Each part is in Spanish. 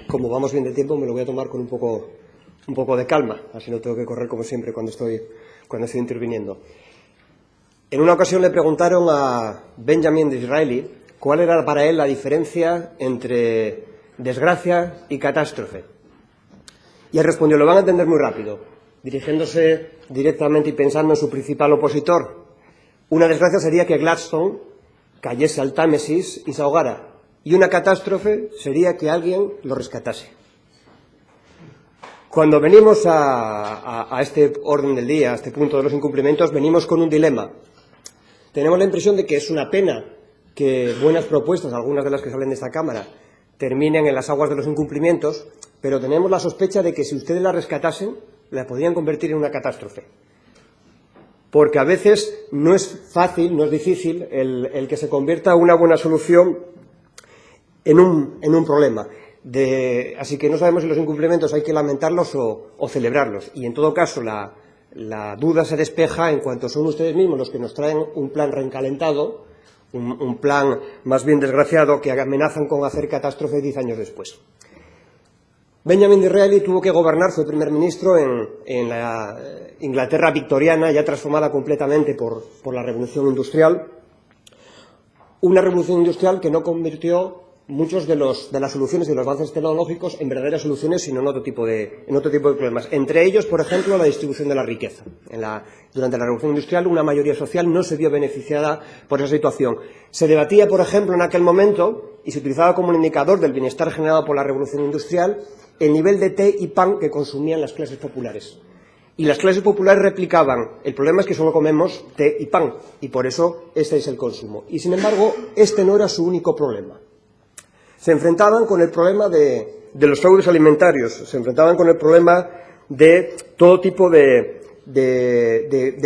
Como vamos bien de tiempo, me lo voy a tomar con un poco de calma, así no tengo que correr como siempre cuando estoy interviniendo. En una ocasión le preguntaron a Benjamin Disraeli cuál era para él la diferencia entre desgracia y catástrofe. Y él respondió, lo van a entender muy rápido, dirigiéndose directamente y pensando en su principal opositor. Una desgracia sería que Gladstone cayese al Támesis y se ahogara. Y una catástrofe sería que alguien lo rescatase. Cuando venimos a este orden del día, a este punto de los incumplimientos, venimos con un dilema. Tenemos la impresión de que es una pena que buenas propuestas, algunas de las que salen de esta Cámara, terminen en las aguas de los incumplimientos, pero tenemos la sospecha de que si ustedes la rescatasen, la podrían convertir en una catástrofe. Porque a veces no es fácil, no es difícil el que se convierta una buena solución en un problema. Así que no sabemos si los incumplimientos hay que lamentarlos o celebrarlos. Y en todo caso la duda se despeja en cuanto son ustedes mismos los que nos traen un plan reencalentado, un plan más bien desgraciado que amenazan con hacer catástrofe 10 años después. Benjamin Disraeli tuvo que gobernar, fue primer ministro en la Inglaterra victoriana, ya transformada completamente por la revolución industrial. Una revolución industrial que no convirtió muchos de las soluciones y de los avances tecnológicos en verdaderas soluciones, sino en otro tipo de problemas. Entre ellos, por ejemplo, la distribución de la riqueza. Durante la revolución industrial, una mayoría social no se vio beneficiada por esa situación. Se debatía, por ejemplo, en aquel momento, y se utilizaba como un indicador del bienestar generado por la revolución industrial, el nivel de té y pan que consumían las clases populares. Y las clases populares replicaban, el problema es que solo comemos té y pan, y por eso este es el consumo. Y sin embargo, este no era su único problema. Se enfrentaban con el problema de los fraudes alimentarios, se enfrentaban con el problema de todo tipo de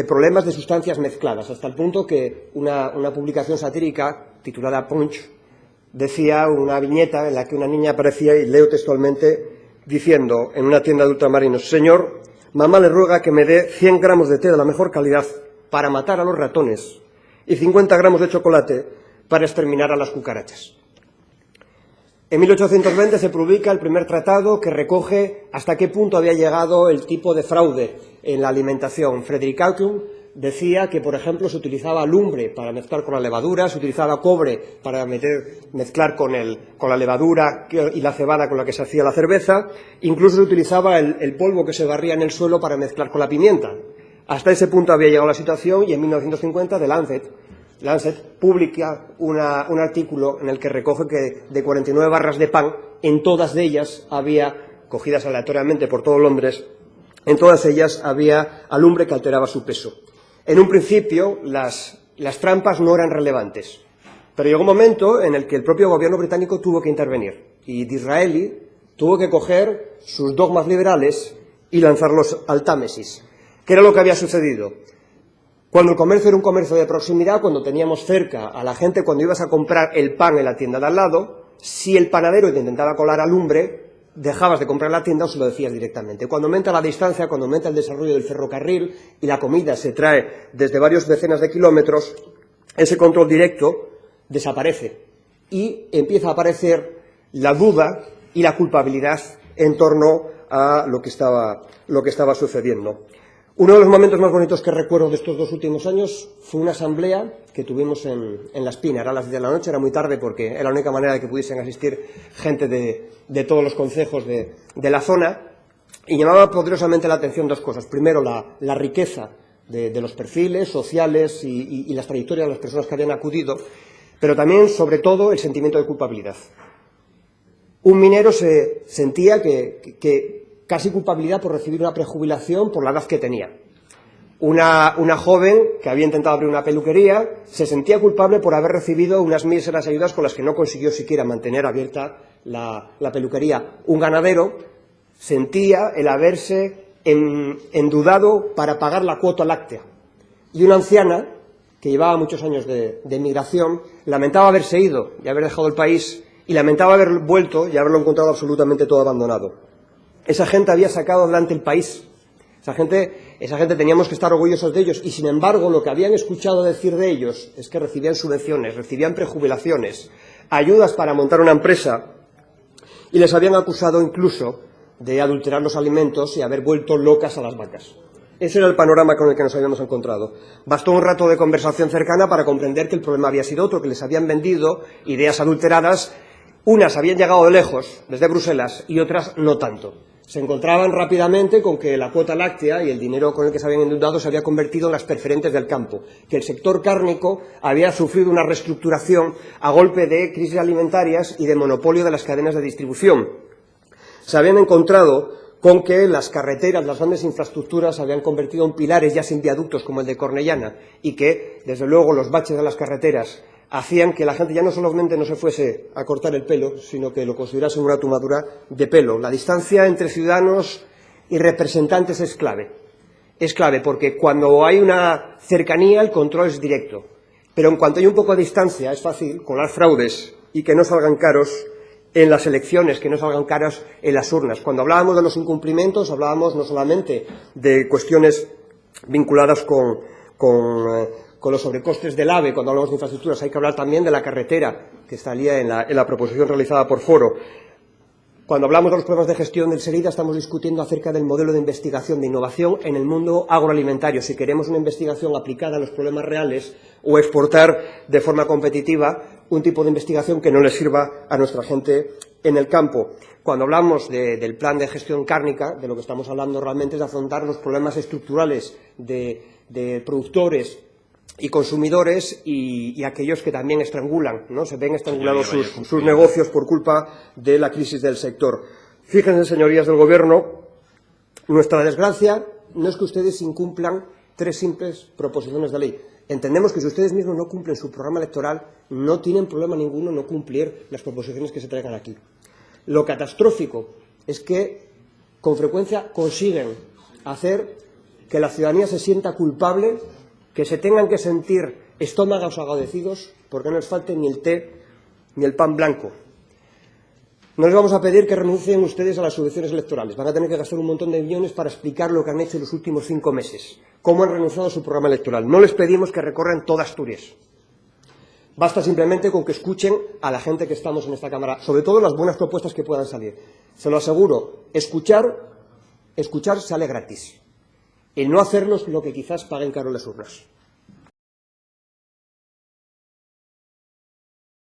problemas de sustancias mezcladas, hasta el punto que una publicación satírica titulada Punch decía una viñeta en la que una niña aparecía, y leo textualmente, diciendo en una tienda de ultramarinos, señor, mamá le ruega que me dé 100 gramos de té de la mejor calidad para matar a los ratones y 50 gramos de chocolate para exterminar a las cucarachas. En 1820 se publica el primer tratado que recoge hasta qué punto había llegado el tipo de fraude en la alimentación. Frederick Aucoin decía que, por ejemplo, se utilizaba lumbre para mezclar con la levadura, se utilizaba cobre para mezclar con la levadura y la cebada con la que se hacía la cerveza, incluso se utilizaba el polvo que se barría en el suelo para mezclar con la pimienta. Hasta ese punto había llegado la situación y en 1950 The Lancet publica un artículo en el que recoge que de 49 barras de pan, en todas de ellas había, cogidas aleatoriamente por todo Londres, en todas ellas había alumbre que alteraba su peso. En un principio las trampas no eran relevantes, pero llegó un momento en el que el propio gobierno británico tuvo que intervenir y Disraeli tuvo que coger sus dogmas liberales y lanzarlos al Támesis. ¿Qué era lo que había sucedido? Cuando el comercio era un comercio de proximidad, cuando teníamos cerca a la gente, cuando ibas a comprar el pan en la tienda de al lado, si el panadero te intentaba colar alumbre, dejabas de comprar la tienda o se lo decías directamente. Cuando aumenta la distancia, cuando aumenta el desarrollo del ferrocarril y la comida se trae desde varias decenas de kilómetros, ese control directo desaparece y empieza a aparecer la duda y la culpabilidad en torno a lo que estaba sucediendo. Uno de los momentos más bonitos que recuerdo de estos 2 últimos años fue una asamblea que tuvimos en La Espina. Era a las 10 de la noche, era muy tarde porque era la única manera de que pudiesen asistir gente de todos los concejos de la zona, y llamaba poderosamente la atención 2 cosas. Primero, la riqueza de los perfiles sociales y las trayectorias de las personas que habían acudido, pero también, sobre todo, el sentimiento de culpabilidad. Un minero se sentía que casi culpabilidad por recibir una prejubilación por la edad que tenía. Una joven que había intentado abrir una peluquería se sentía culpable por haber recibido unas míseras ayudas con las que no consiguió siquiera mantener abierta la peluquería. Un ganadero sentía el haberse endeudado para pagar la cuota láctea. Y una anciana, que llevaba muchos años de emigración, lamentaba haberse ido y haber dejado el país, y lamentaba haber vuelto y haberlo encontrado absolutamente todo abandonado. Esa gente había sacado adelante el país. Esa gente teníamos que estar orgullosos de ellos, y sin embargo lo que habían escuchado decir de ellos es que recibían subvenciones, recibían prejubilaciones, ayudas para montar una empresa, y les habían acusado incluso de adulterar los alimentos y haber vuelto locas a las vacas. Ese era el panorama con el que nos habíamos encontrado. Bastó un rato de conversación cercana para comprender que el problema había sido otro, que les habían vendido ideas adulteradas. Unas habían llegado de lejos, desde Bruselas, y otras no tanto. Se encontraban rápidamente con que la cuota láctea y el dinero con el que se habían endeudado se había convertido en las preferentes del campo, que el sector cárnico había sufrido una reestructuración a golpe de crisis alimentarias y de monopolio de las cadenas de distribución. Se habían encontrado con que las carreteras, las grandes infraestructuras se habían convertido en pilares ya sin viaductos como el de Cornellana y que, desde luego, los baches de las carreteras hacían que la gente ya no solamente no se fuese a cortar el pelo, sino que lo considerase una tomadura de pelo. La distancia entre ciudadanos y representantes es clave. Es clave porque cuando hay una cercanía el control es directo, pero en cuanto hay un poco de distancia es fácil colar fraudes y que no salgan caros en las elecciones, que no salgan caros en las urnas. Cuando hablábamos de los incumplimientos hablábamos no solamente de cuestiones vinculadas con los sobrecostes del AVE, cuando hablamos de infraestructuras, hay que hablar también de la carretera, que salía en la proposición realizada por Foro. Cuando hablamos de los problemas de gestión del SERIDA, estamos discutiendo acerca del modelo de investigación, de innovación en el mundo agroalimentario. Si queremos una investigación aplicada a los problemas reales o exportar de forma competitiva un tipo de investigación que no le sirva a nuestra gente en el campo. Cuando hablamos del plan de gestión cárnica, de lo que estamos hablando realmente es de afrontar los problemas estructurales de productores y consumidores y aquellos que también estrangulan, ¿no? Se ven estrangulados sus negocios por culpa de la crisis del sector. Fíjense, señorías del Gobierno, nuestra desgracia no es que ustedes incumplan 3 simples proposiciones de ley. Entendemos que si ustedes mismos no cumplen su programa electoral, no tienen problema ninguno no cumplir las proposiciones que se traigan aquí. Lo catastrófico es que con frecuencia consiguen hacer que la ciudadanía se sienta culpable, que se tengan que sentir estómagos agradecidos porque no les falte ni el té ni el pan blanco. No les vamos a pedir que renuncien ustedes a las subvenciones electorales. Van a tener que gastar un montón de millones para explicar lo que han hecho en los últimos 5 meses, cómo han renunciado a su programa electoral. No les pedimos que recorran toda Asturias. Basta simplemente con que escuchen a la gente que estamos en esta Cámara, sobre todo las buenas propuestas que puedan salir. Se lo aseguro, escuchar sale gratis. El no hacerlo es lo que quizás paguen caro las urnas.